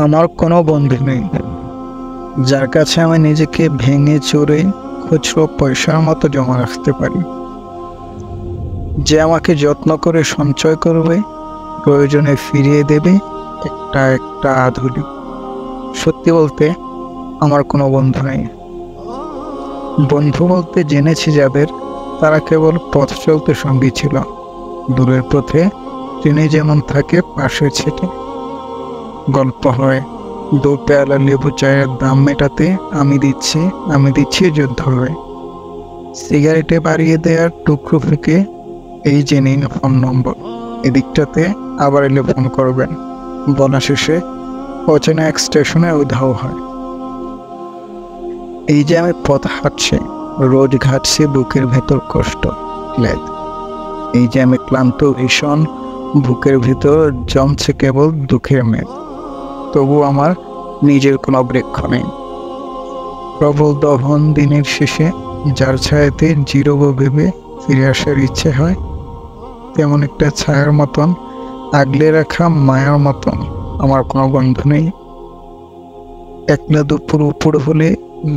আমার কোনো বন্ধু নেই যার কাছে আমি নিজেকে ভেঙে চুরে খুচরো পয়সার মতো জমা রাখতে পারি, যে আমাকে যত্ন করে সঞ্চয় করবে, প্রয়োজনে ফিরিয়ে দেবে একটা একটা আধুলি। সত্যি বলতে আমার কোনো বন্ধু নেই। বন্ধু বলতে জেনেছি যাদের, তারা কেবল পথ চলতে সঙ্গী ছিল। দূরের পথে ট্রেনে যেমন থাকে পাশে ছেটে। গল্প হয়, দু পেয়ালা লেবু চায়ের দাম মেটাতে আমি দিচ্ছি যুদ্ধ হয়ে। সিগারেটে বাড়িয়ে দেওয়ার টুকরো থেকে এই যে নিন ফোন নম্বর, এদিকটাতে আবার এলে ফোন করবেন বলা শেষে অচেনা এক স্টেশনে উধাও হয়। এই যে আমি পথ হাঁটছি, রোজ ঘাটছি বুকের ভেতর কষ্ট ক্লেদ। এই যে আমি ক্লান্ত ভীষণ, বুকের ভিতর জমছে কেবল দুঃখের মেদ। তবু আমার নিজের কোনো বৃক্ষ নেই। প্রবল দহন দিনের শেষে যার ছায়াতে জিরোব ভেবে ফিরে আসার ইচ্ছে হয়, তেমন একটা ছায়ার মতন আগলে রাখা মায়ার মতন আমার কোনো বন্ধু নেই। একলা দুপুর উপর হলে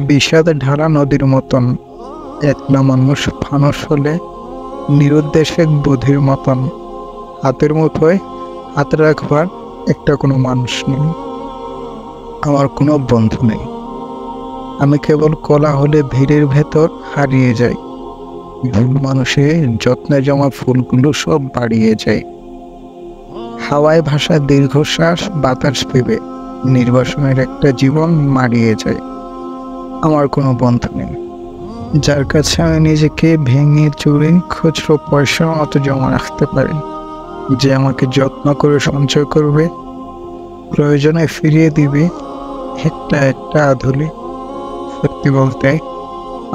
বিষাদ ঢালা নদীর মতন, একলা মানুষ ফানস হলে নিরুদ্দেশ এক বধির মতন। হাতের মুঠোয় হাত রাখবার একটা কোনো মানুষ নেই। আমার কোনো বন্ধু নেই। আমি কেবল কোলাহলে ভিড়ের ভেতর হারিয়ে যাই। ভুল মানুষে যত্নে জমা ফুলগুলো সব বাড়িয়ে যায়। হাওয়ায় ভাসা দীর্ঘশ্বাস বাতাস পেবে নির্বাসনের একটা জীবন মারিয়ে যায়। আমার কোনো বন্ধু নেই যার কাছে আমি নিজেকে ভেঙে চুরে খুচরো পয়সার মতো জমা রাখতে পারি, যে আমাকে যত্ন করে সঞ্চয় করবে, প্রয়োজনে ফিরিয়ে দিবে একটা একটা আধুলি। সত্যি বলতে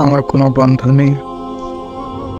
আমার কোনো বন্ধু নেই।